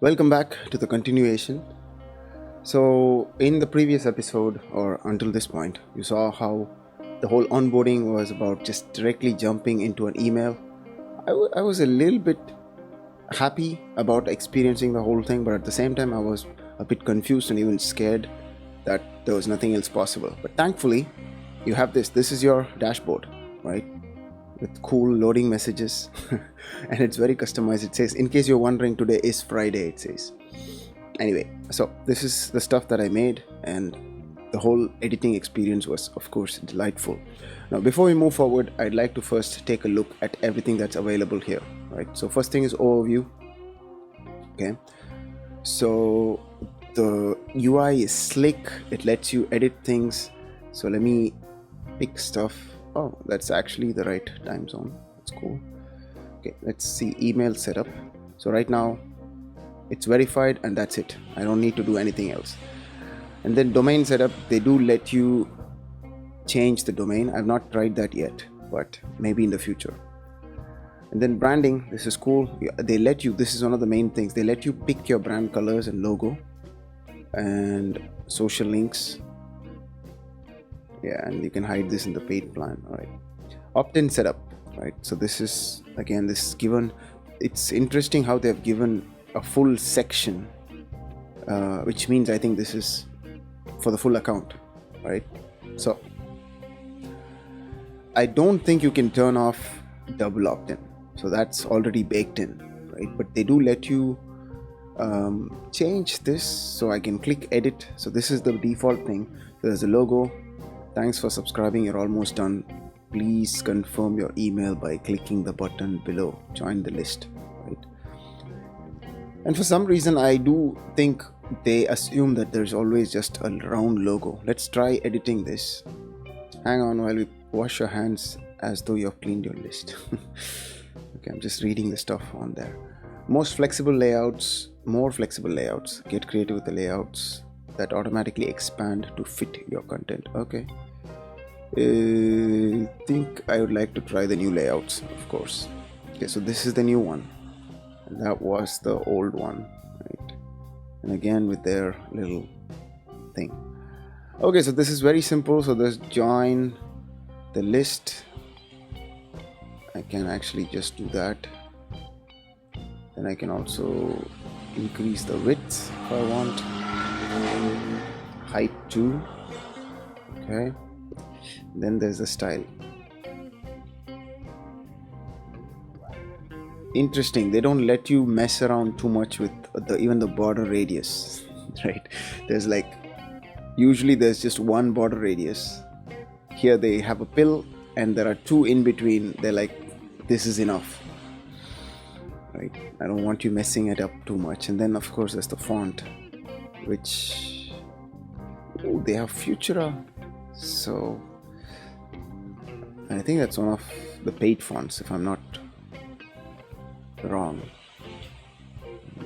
Welcome back to the continuation. So, in the previous episode, or until this point, you saw how the whole onboarding was about just directly jumping into an email. I was a little bit happy about experiencing the whole thing, but at the same time, I was a bit confused and even scared that there was nothing else possible. But thankfully, you have this. This is your dashboard, right? With cool loading messages and it's very customized. It says, in case you're wondering, today is Friday, it says. Anyway, so this is the stuff that I made, and the whole editing experience was, of course, delightful. Now, before we move forward, I'd like to first take a look at everything that's available here, right? So first thing is overview. Okay, so the UI is slick. It lets you edit things. So let me pick stuff. Oh, that's actually the right time zone. That's cool. Okay, let's see email setup. So right now it's verified and that's it. I don't need to do anything else. And then domain setup, they do let you change the domain. I've not tried that yet, but maybe in the future. And then branding, this is cool. They let you, this is one of the main things, they let you pick your brand colors and logo and social links. Yeah, and you can hide this in the paid plan. All right, opt-in setup, right? So this is, again, this is given. It's interesting how they've given a full section, which means I think this is for the full account, right? So I don't think you can turn off double opt-in, so that's already baked in, right? But they do let you change this. So I can click edit. So this is the default thing. So there's a logo. Thanks for subscribing, you're almost done. Please confirm your email by clicking the button below. Join the list, right? And for some reason, I do think they assume that there's always just a round logo. Let's try editing this. Hang on while we wash your hands as though you've cleaned your list. Okay, I'm just reading the stuff on there. Most flexible layouts, more flexible layouts. Get creative with the layouts that automatically expand to fit your content. Okay, I think I would like to try the new layouts, of course. Okay, so this is the new one, and that was the old one, right? And again with their little thing. Okay, so this is very simple. So there's join the list. I can actually just do that. Then I can also increase the width if I want. Height too. Okay, then there's the style. Interesting, they don't let you mess around too much with even the border radius, right? There's like, usually there's just one border radius. Here they have a pill and there are two in between. They're like, this is enough, right? I don't want you messing it up too much. And then of course there's the font, which, oh, they have Futura. So I think that's one of the paid fonts, if I'm not wrong.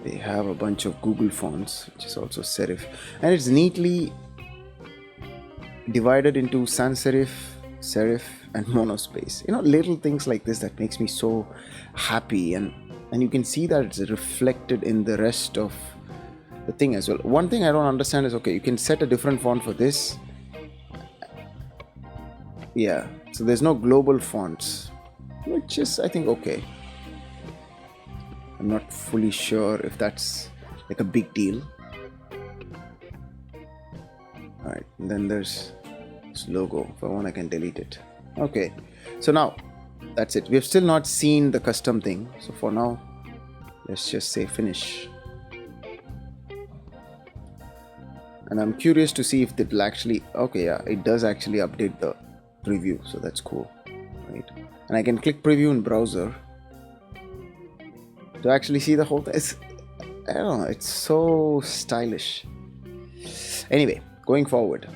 They have a bunch of Google fonts, which is also serif, and it's neatly divided into sans serif, serif, and monospace. You know, little things like this that makes me so happy, and you can see that it's reflected in the rest of the thing as well. One thing I don't understand is, okay, you can set a different font for this. Yeah, so there's no global fonts, which is, I think, okay. I'm not fully sure if that's like a big deal. Alright, and then there's this logo. If I want, I can delete it. Okay, so now that's it. We have still not seen the custom thing. So for now, let's just say finish. And I'm curious to see if it will actually, okay, yeah, it does actually update the preview. So that's cool, right? And I can click preview in browser to actually see the whole thing. I don't know, it's so stylish. Anyway, going forward,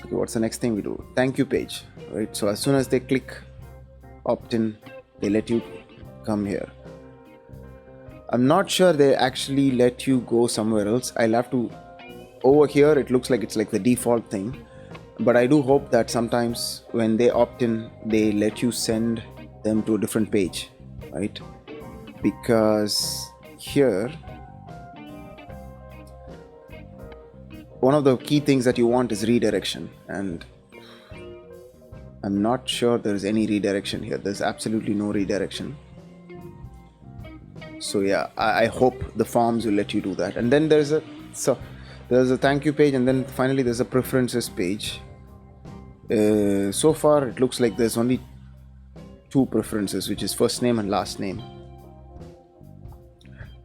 okay, what's the next thing we do? Thank you page, right? So as soon as they click opt-in, they let you come here. I'm not sure they actually let you go somewhere else. I'll have to, over here it looks like it's like the default thing, but I do hope that sometimes when they opt in, they let you send them to a different page, right? Because here one of the key things that you want is redirection, and I'm not sure there's any redirection here. There's absolutely no redirection. So yeah, I hope the forms will let you do that. And then there's a thank you page, and then finally there's a preferences page. So far it looks like there's only two preferences, which is first name and last name.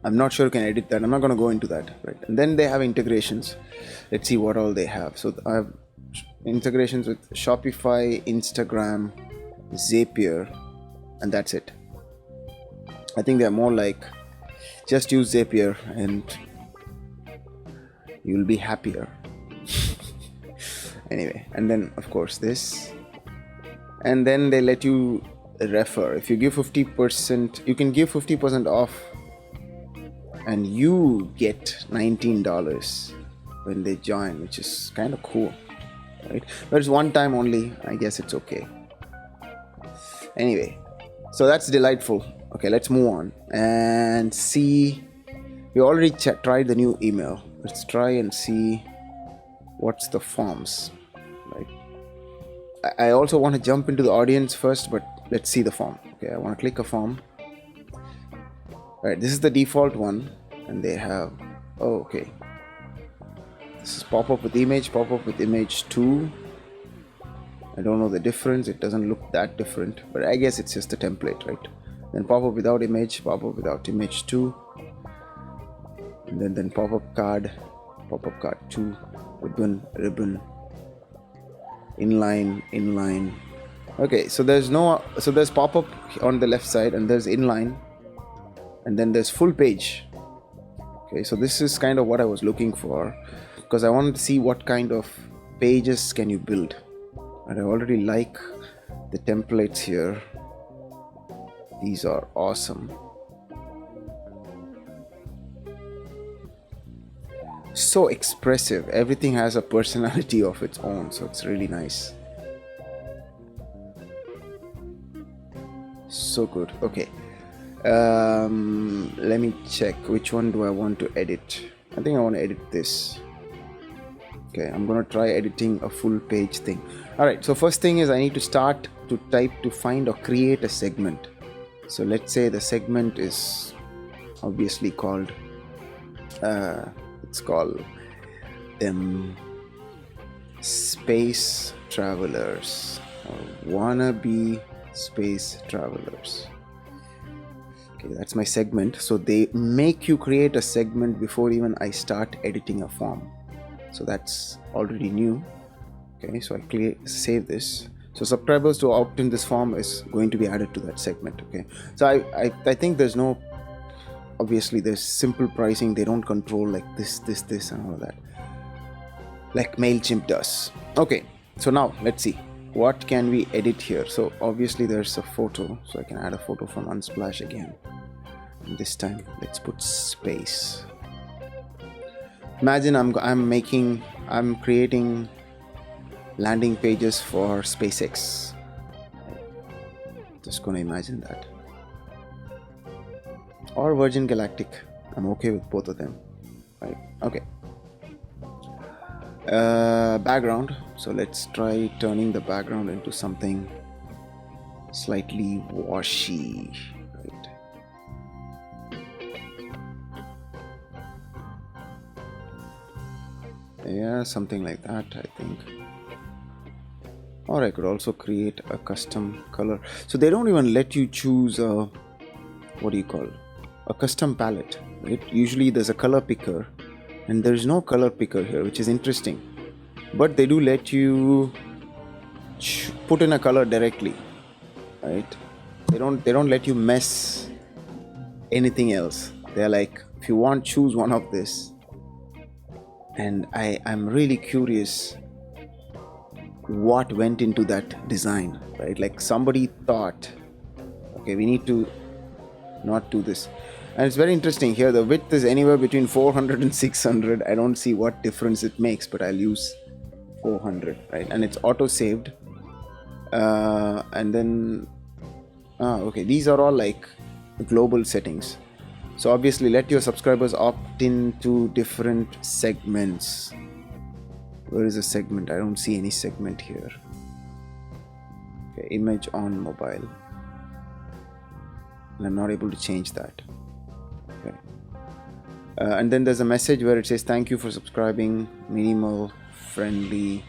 I'm not sure you can edit that. I'm not going to go into that, right? And then they have integrations. Let's see what all they have. So I have integrations with Shopify, Instagram, Zapier, and that's it. I think they're more like just use Zapier and you'll be happier. Anyway, and then of course this, and then they let you refer. If you give 50%, you can give 50% off and you get $19 when they join, which is kind of cool, right? But it's one time only. I guess it's okay. Anyway, so that's delightful. Okay, let's move on and see. We already tried the new email. Let's try and see what's the forms, right? I also want to jump into the audience first, but let's see the form. Okay, I want to click a form. Right, this is the default one, and they have, oh, okay. This is pop-up with image, pop-up with image 2. I don't know the difference. It doesn't look that different, but I guess it's just a template, right? Then pop-up without image, pop-up without image 2. And then pop-up card 2, ribbon, inline. Okay, so there's pop-up on the left side, and there's inline, and then there's full page. Okay, so this is kind of what I was looking for, because I wanted to see what kind of pages can you build. And I already like the templates here. These are awesome. So expressive. Everything has a personality of its own, so it's really nice. So good. Okay. Let me check. Which one do I want to edit? I think I want to edit this. Okay, I'm gonna try editing a full page thing. Alright, so first thing is I need to start to type to find or create a segment. So let's say the segment is obviously called it's called space travelers, or wannabe space travelers. Okay, that's my segment. So they make you create a segment before even I start editing a form. So that's already new. Okay, so I save this. So subscribers to opt in this form is going to be added to that segment. Okay, so I think there's no, obviously there's simple pricing. They don't control like this and all of that, like MailChimp does. Okay, so now let's see what can we edit here. So obviously there's a photo, so I can add a photo from Unsplash again. And this time let's put space. Imagine I'm creating landing pages for SpaceX. Just gonna imagine that. Or Virgin Galactic. I'm okay with both of them. Right. Okay. Background. So let's try turning the background into something slightly washy. Right. Yeah, something like that, I think. Or I could also create a custom color. So they don't even let you choose a custom palette, right? Usually there's a color picker, and there's no color picker here, which is interesting. But they do let you put in a color directly, right? They don't let you mess anything else. They're like, if you want, choose one of this. And I'm really curious what went into that design, right? Like somebody thought, okay, we need to not do this. And it's very interesting here. The width is anywhere between 400 and 600. I don't see what difference it makes, but I'll use 400, right? And it's auto saved. And then, okay, these are all like global settings. So obviously let your subscribers opt into different segments. Where is the segment? I don't see any segment here. Okay, image on mobile. And I'm not able to change that. Okay. And then there's a message where it says thank you for subscribing, minimal, friendly,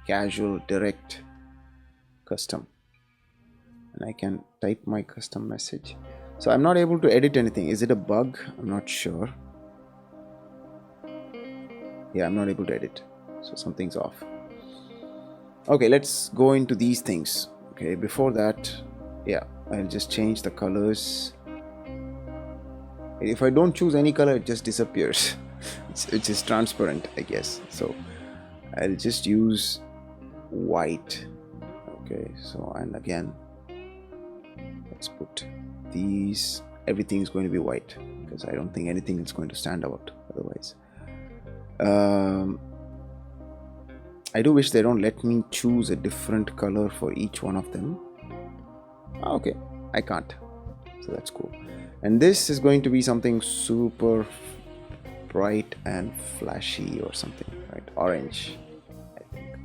casual, direct, custom. And I can type my custom message. So I'm not able to edit anything. Is it a bug? I'm not sure. Yeah, I'm not able to edit. So something's off. Okay, let's go into these things. Okay, before that, yeah, I'll just change the colors. If I don't choose any color, it just disappears. It's just transparent, I guess. So I'll just use white. Okay, so and again, let's put these. Everything is going to be white because I don't think anything is going to stand out otherwise. I do wish they don't let me choose a different color for each one of them. Okay, I can't, so that's cool. And this is going to be something super bright and flashy or something, right? Orange, I think,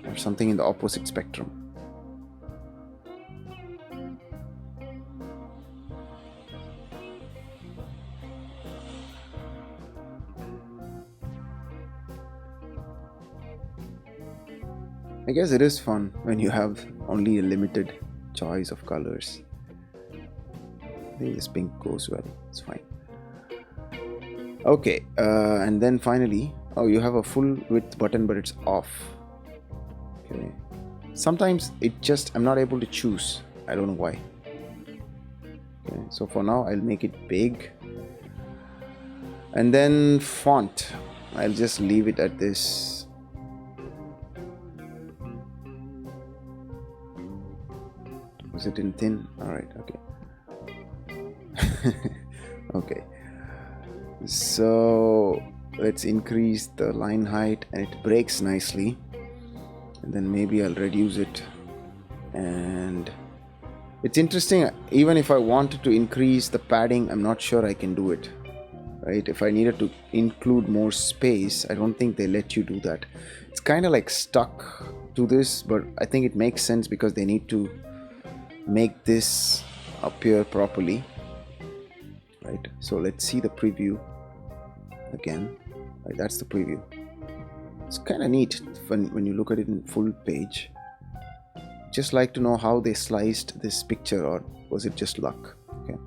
or something in the opposite spectrum. I guess it is fun when you have only a limited choice of colors. I think this pink goes well, it's fine. Okay, and then finally, oh, you have a full width button, but it's off. Okay, sometimes it just, I'm not able to choose. I don't know why. Okay, so for now, I'll make it big. And then font, I'll just leave it at this. Was it in thin? All right, okay. Okay, so let's increase the line height, and it breaks nicely. And then maybe I'll reduce it. And it's interesting, even if I wanted to increase the padding, I'm not sure I can do it, right? If I needed to include more space, I don't think they let you do that. It's kind of like stuck to this, but I think it makes sense because they need to make this appear properly, right? So let's see the preview again. Right, that's the preview. It's kind of neat when you look at it in full page. Just like to know how they sliced this picture, or was it just luck? Okay.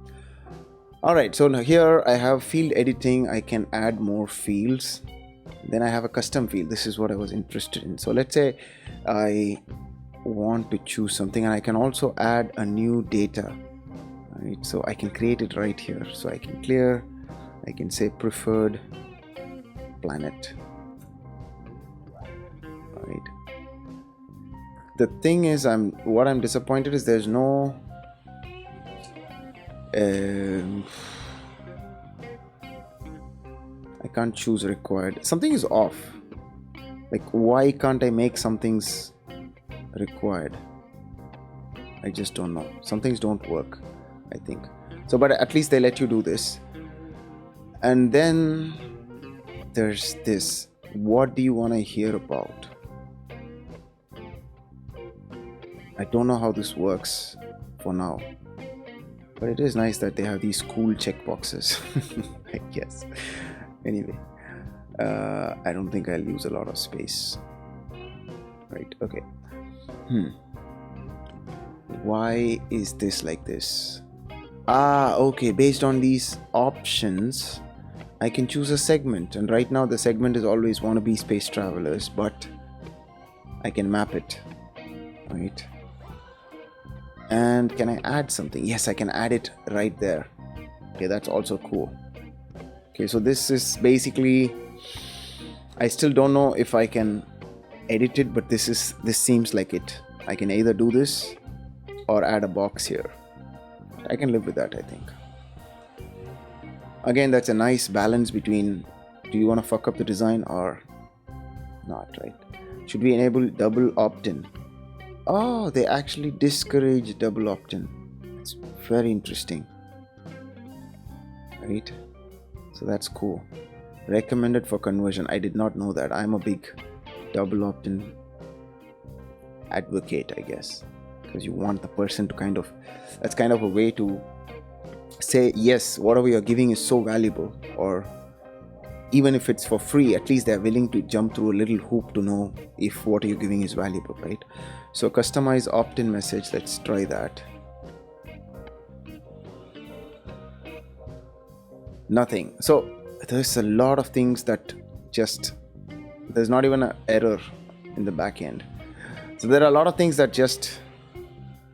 All right, so now here I have field editing. I can add more fields. Then I have a custom field. This is what I was interested in. So let's say I want to choose something, and I can also add a new data, right? So I can create it right here. So I can clear, I can say preferred planet, right? The thing is, what I'm disappointed is there's no I can't choose required. Something is off. Like, why can't I make some things required? I just don't know. Some things don't work, I think. So, but at least they let you do this. And then there's this. What do you want to hear about? I don't know how this works for now. But it is nice that they have these cool checkboxes, I guess. Anyway, I don't think I'll use a lot of space. Right, okay. Why is this like this? Okay, based on these options, I can choose a segment. And right now the segment is always wannabe space travelers, but I can map it, right? And can I add something? Yes, I can add it right there. Okay, that's also cool. Okay, so this is basically, I still don't know if I can edit it, but this seems like it. I can either do this or add a box here. I can live with that, I think. Again, that's a nice balance between, do you want to fuck up the design or not, right? Should we enable double opt-in? Oh, they actually discourage double opt-in. It's very interesting, right? So that's cool. recommended for conversion. I did not know that. I'm a big double opt-in advocate, I guess, because you want the person to that's kind of a way to say, yes, whatever you're giving is so valuable, or even if it's for free, at least they're willing to jump through a little hoop to know if what you're giving is valuable, right? So customize opt-in message, let's try that. Nothing. So there's a lot of things that there's not even an error in the back end. So there are a lot of things that just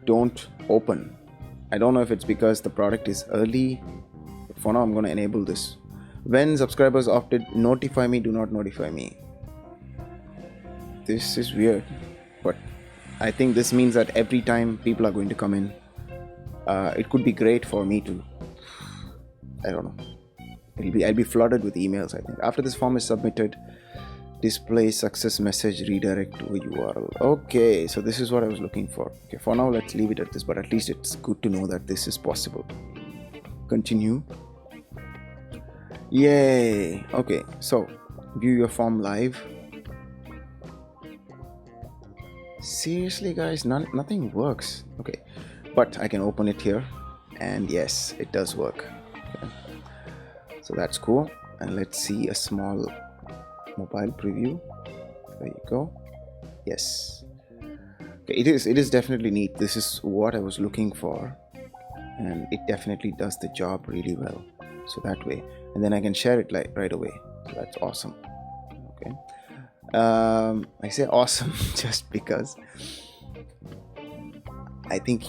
don't open. I don't know if it's because the product is early. For now, I'm going to enable this. When subscribers opted, notify me, do not notify me. This is weird, but I think this means that every time people are going to come in, it could be great for me to, I don't know. I'll be flooded with emails, I think. After this form is submitted, display success message, redirect to a URL. Okay, so this is what I was looking for. Okay, for now, let's leave it at this, but at least it's good to know that this is possible. Continue. Yay. Okay, so view your form live. Seriously, guys, nothing works. Okay, but I can open it here, and yes, it does work. Okay. So that's cool. And let's see a small mobile preview. There you go. Yes. Okay, it is definitely neat. This is what I was looking for, and it definitely does the job really well. So that way, and then I can share it right away. So that's awesome. Okay. I say awesome just because I think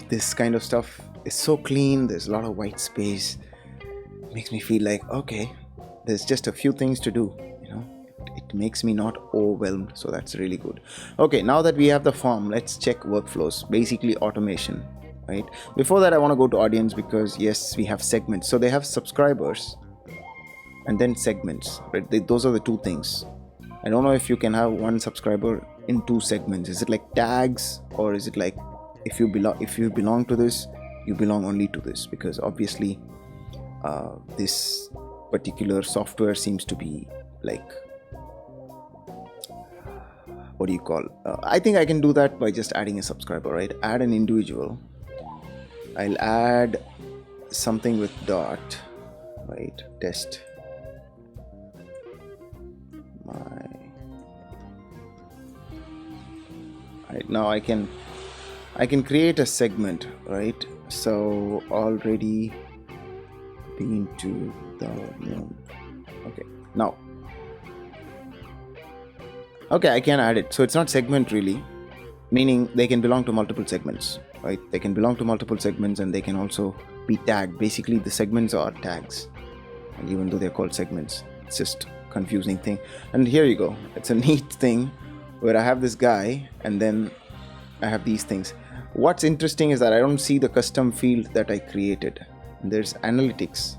this kind of stuff is so clean. There's a lot of white space. It makes me feel like, okay, there's just a few things to do. It makes me not overwhelmed, so that's really good. Okay, now that we have the form, let's check workflows, basically automation, right? Before that, I want to go to audience because yes, we have segments. So they have subscribers and then segments, right? Those are the two things. I don't know if you can have one subscriber in two segments. Is it like tags, or is it like if you belong to this, you belong only to this? Because obviously this particular software seems to be like, what do you call, I think I can do that by just adding a subscriber, right? Add an individual. I'll add something with dot, right? Test right now I can create a segment, right? So already been to the okay, now okay, I can add it. So it's not segment really, meaning they can belong to multiple segments, right? They can belong to multiple segments, and they can also be tagged. Basically the segments are tags, and even though they're called segments, it's just confusing thing. And here you go, it's a neat thing where I have this guy and then I have these things. What's interesting is that I don't see the custom field that I created. There's analytics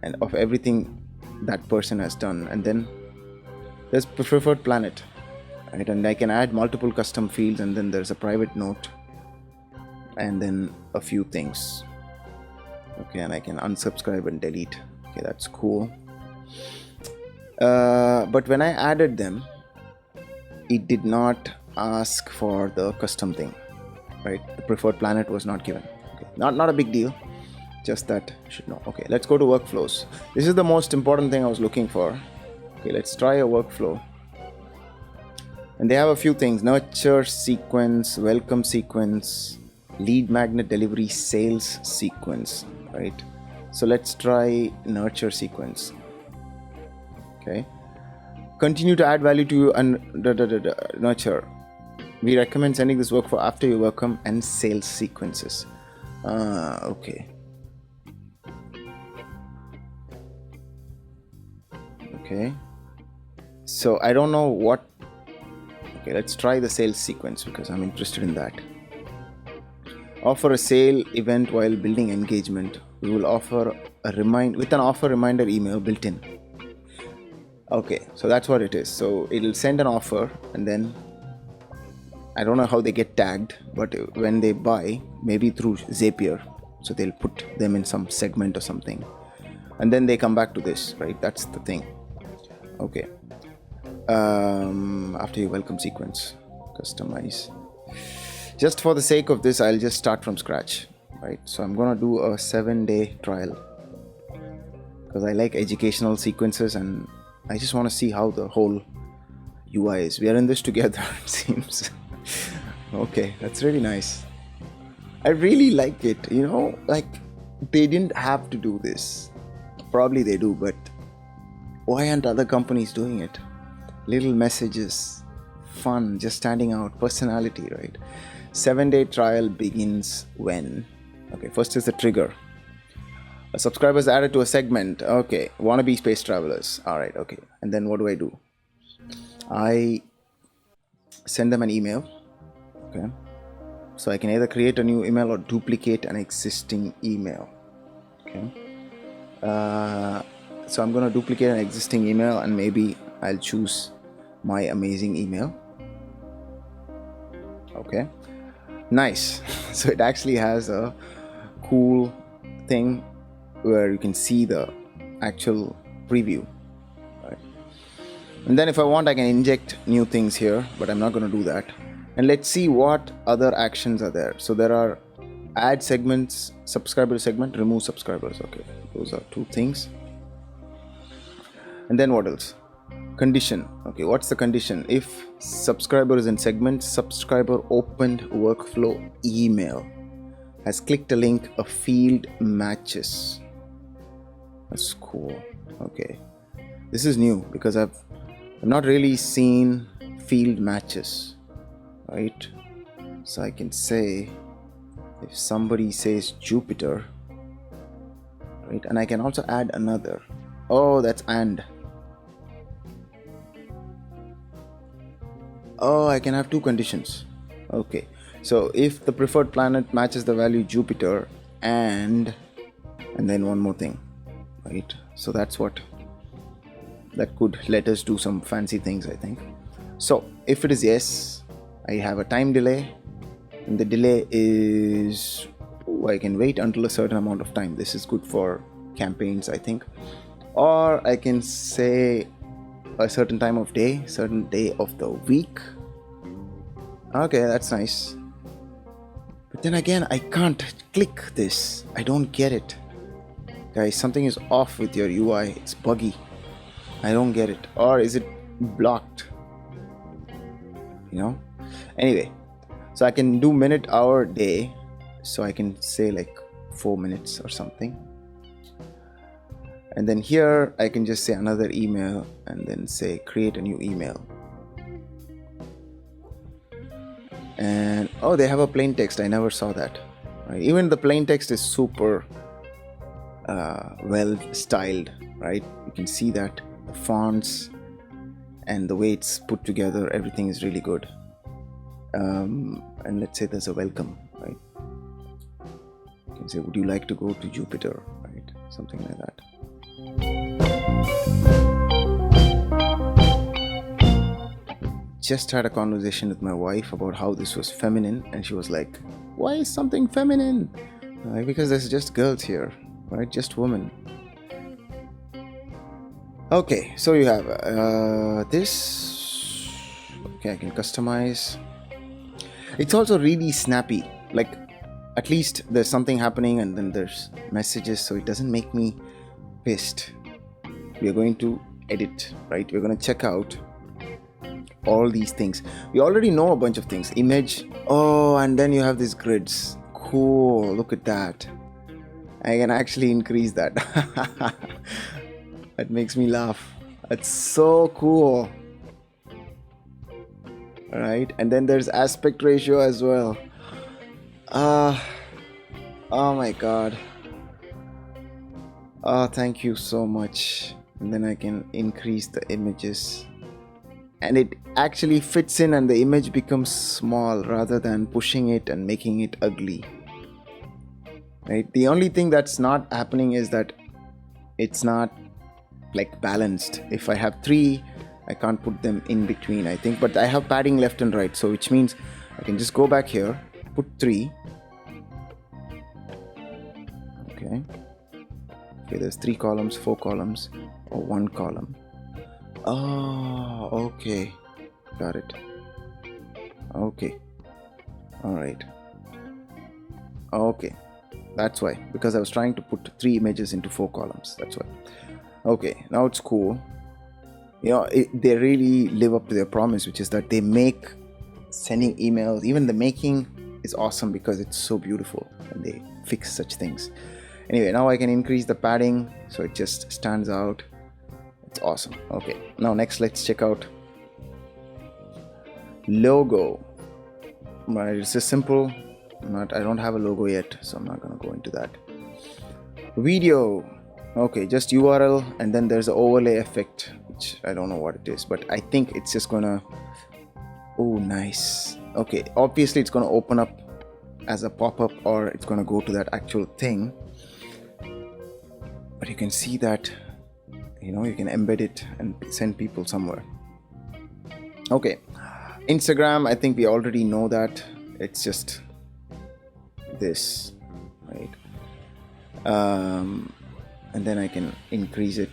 and of everything that person has done, and then there's preferred planet, right? And I can add multiple custom fields, and then there's a private note, and then a few things. Okay, and I can unsubscribe and delete. Okay, that's cool. But when I added them, it did not ask for the custom thing, right? The preferred planet was not given. Okay, not a big deal, just that you should know. Okay, let's go to workflows. This is the most important thing I was looking for. Okay, let's try a workflow. And they have a few things: nurture sequence, welcome sequence, lead magnet delivery, sales sequence, right? So let's try nurture sequence. Okay, continue to add value to you and nurture. We recommend sending this work for after your welcome and sales sequences. Okay. Okay. So I don't know what. Okay, let's try the sales sequence because I'm interested in that. Offer a sale event while building engagement. We will offer with an offer reminder email built in. Okay, so that's what it is. So it'll send an offer, and then I don't know how they get tagged, but when they buy, maybe through Zapier, so they'll put them in some segment or something. and then they come back to this, right? That's the thing. Okay. After your welcome sequence, customize. Just for the sake of this, I'll just start from scratch, right? So I'm gonna do a 7-day trial because I like educational sequences and I just want to see how the whole UI is. We are in this together, it seems. Okay, that's really nice. I really like it, like they didn't have to do this. Probably they do, but why aren't other companies doing it? Little messages, fun, just standing out, personality, right? 7-day trial begins when? Okay, first is the trigger. A subscriber is added to a segment. Okay, wannabe space travelers. All right, okay. And then what do? I send them an email. Okay. So I can either create a new email or duplicate an existing email. Okay. So I'm going to duplicate an existing email and maybe I'll choose my amazing email. Okay. Nice. So it actually has a cool thing where you can see the actual preview. Right. And then if I want, I can inject new things here, but I'm not going to do that. And let's see what other actions are there. So there are add segments, subscriber segment, remove subscribers. Okay, those are 2 things. And then what else? Condition. Okay, what's the condition? If subscriber is in segment, subscriber opened workflow email, has clicked a link, a field matches. That's cool. Okay, this is new because I've not really seen field matches. Right, so I can say if somebody says Jupiter, right, and I can also add another. Oh, that's and. Oh, I can have 2 conditions. Okay, so if the preferred planet matches the value Jupiter and then one more thing, right? So that's what that could let us do some fancy things, I think. So if it is yes, I have a time delay, and the delay is I can wait until a certain amount of time. This is good for campaigns, I think. Or I can say a certain time of day, certain day of the week. Okay, that's nice. But then again, I can't click this. I don't get it. Guys, something is off with your UI. It's buggy. I don't get it. Or is it blocked? Anyway, so I can do minute, hour, day. So I can say like 4 minutes or something. And then here I can just say another email and then say create a new email. And oh, they have a plain text. I never saw that. Right? Even the plain text is super well styled, right? You can see that the fonts and the way it's put together, everything is really good. And let's say there's a welcome, right? You can say, would you like to go to Jupiter, right? Something like that. Just had a conversation with my wife about how this was feminine, and she was like, why is something feminine? Because there's just girls here, right? Just women. Okay, so you have this. Okay, I can customize. It's also really snappy. Like, at least there's something happening and then there's messages, so it doesn't make me pissed. We are going to edit, right? We're going to check out all these things. We already know a bunch of things. Image. Oh, and then you have these grids. Cool. Look at that. I can actually increase that. That makes me laugh. That's so cool. Right, and then there's aspect ratio as well. Oh my god. Oh, thank you so much. And then I can increase the images, and it actually fits in and the image becomes small rather than pushing it and making it ugly. Right, the only thing that's not happening is that it's not like balanced. If I have 3, I can't put them in between, I think, but I have padding left and right, so which means I can just go back here, put 3. Okay, Okay, there's 3 columns, 4 columns, or 1 column. Oh, okay. Got it. Okay. Alright. Okay. That's why. Because I was trying to put 3 images into 4 columns. That's why. Okay, now it's cool. They really live up to their promise, which is that they make sending emails, even the making is awesome because it's so beautiful and they fix such things. Anyway, now I can increase the padding so it just stands out. It's awesome. Okay, now next let's check out logo. Right, it's just simple. I don't have a logo yet, so I'm not gonna go into that. Video. Okay, just URL, and then there's an overlay effect, which I don't know what it is, but I think it's just gonna... Oh, nice. Okay, obviously it's gonna open up as a pop-up, or it's gonna go to that actual thing. But you can see that, you can embed it and send people somewhere. Okay, Instagram, I think we already know that. It's just this, right? And then I can increase it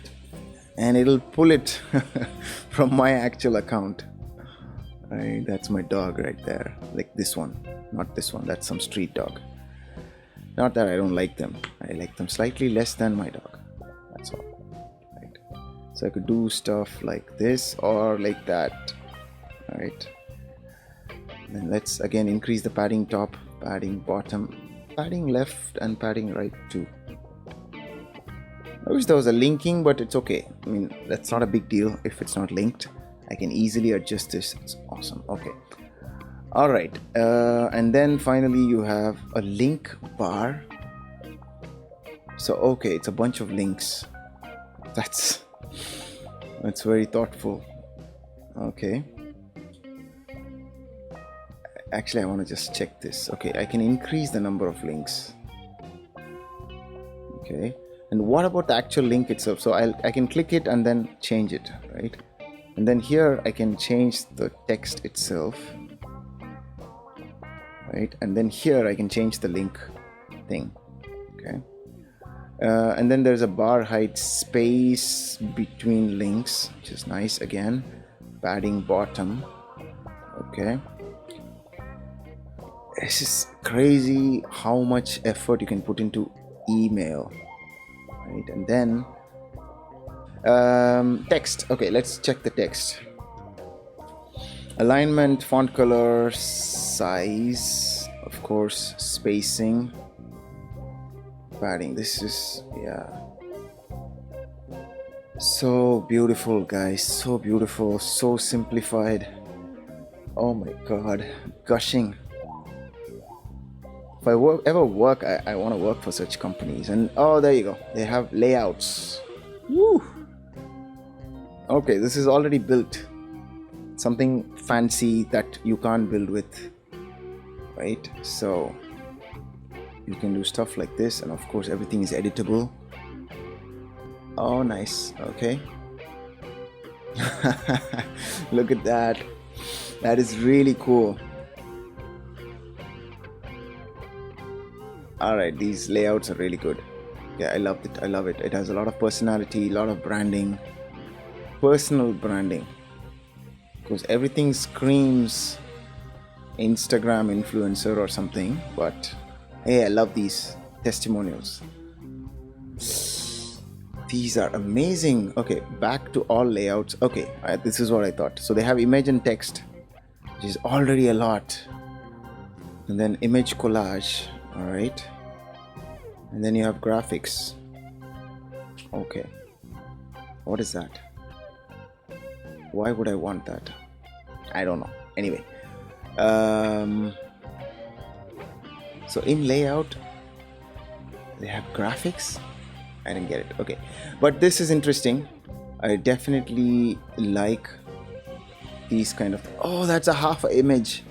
and it'll pull it from my actual account. Right, that's my dog right there, like this one, not this one. That's some street dog. Not that I don't like them, I like them slightly less than my dog, that's all. Right, so I could do stuff like this or like that. All right, then let's again increase the padding top, padding bottom, padding left, and padding right too. I wish there was a linking, but it's okay. I mean, that's not a big deal if it's not linked. I can easily adjust this. It's awesome. Okay. All right. And then finally you have a link bar. So, okay, it's a bunch of links. That's very thoughtful. Okay. Actually, I want to just check this. Okay, I can increase the number of links. Okay. And what about the actual link itself? So I can click it and then change it, right? And then here I can change the text itself, right? And then here I can change the link thing, okay? And then there's a bar height space between links, which is nice. Again, padding bottom, okay? This is crazy how much effort you can put into email. Right, and then text. Okay, let's check the text. Alignment, font color, size, of course, spacing, padding. This is, yeah, so beautiful, guys, so beautiful, so simplified. Oh my god, gushing. If I ever work, I want to work for such companies. And oh, there you go. They have layouts. Woo! Okay, this is already built. Something fancy that you can't build with, right? So you can do stuff like this, and of course everything is editable. Oh, nice. Okay. Look at that. That is really cool. Alright, these layouts are really good. Yeah, I love it. I love it. It has a lot of personality, a lot of branding, personal branding. Because everything screams Instagram influencer or something. But hey, I love these testimonials. These are amazing. Okay, back to all layouts. Okay, this is what I thought. So they have image and text, which is already a lot. And then image collage. All right, and then you have graphics. Okay, what is that? Why would I want that? I don't know. Anyway, so in layout they have graphics. I didn't get it. Okay, but this is interesting. I definitely like these kind of... Oh, that's a half image.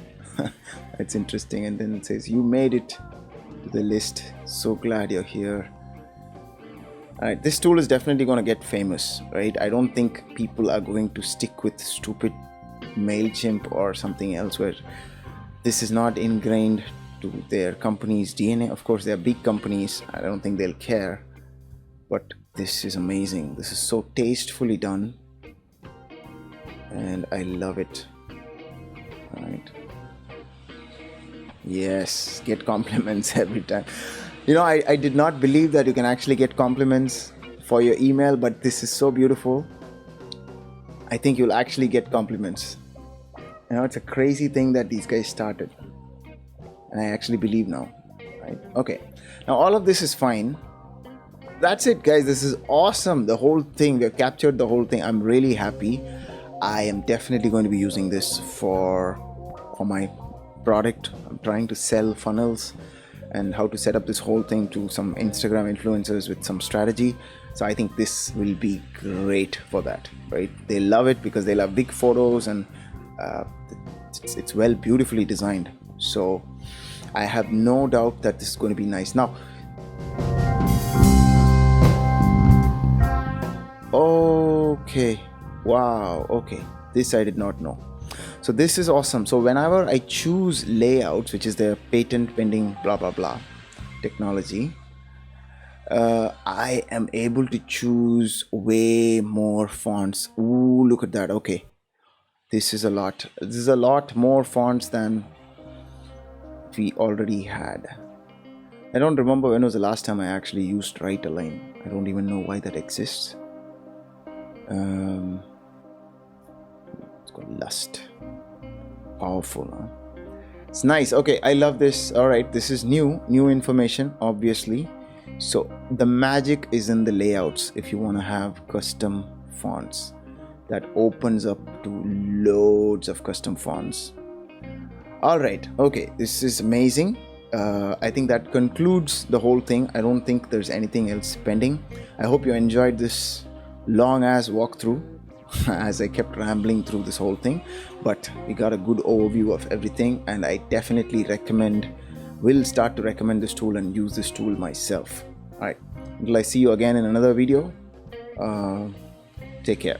That's interesting. And then it says you made it to the list, so glad you're here. Alright, this tool is definitely going to get famous, right? I don't think people are going to stick with stupid MailChimp or something else where this is not ingrained to their company's DNA. Of course, they're big companies. I don't think they'll care. but this is amazing. This is so tastefully done and I love it. All right. Yes, get compliments every time. I did not believe that you can actually get compliments for your email, but this is so beautiful. I think you'll actually get compliments. It's a crazy thing that these guys started, and I actually believe now. Right? Okay, now all of this is fine. That's it, guys. This is awesome. The whole thing, we have captured the whole thing. I'm really happy. I am definitely going to be using this for my product. I'm trying to sell funnels and how to set up this whole thing to some Instagram influencers with some strategy. So I think this will be great for that, right? They love it because they love big photos and it's well beautifully designed. So I have no doubt that this is going to be nice. Now, okay, wow, okay, this I did not know. So this is awesome. So whenever I choose layouts, which is the patent pending blah blah blah technology, I am able to choose way more fonts. Ooh, look at that. Okay, this is a lot. This is a lot more fonts than we already had. I don't remember when was the last time I actually used Right Align. I don't even know why that exists. It's called Lust. Powerful, huh? It's nice. Okay, I love this. All right, this is new information, obviously. So the magic is in the layouts. If you want to have custom fonts, that opens up to loads of custom fonts. All right, okay, this is amazing. I think that concludes the whole thing. I don't think there's anything else pending. I hope you enjoyed this long ass walkthrough as I kept rambling through this whole thing, but we got a good overview of everything, and I definitely will start to recommend this tool and use this tool myself. All right, until I see you again in another video, take care.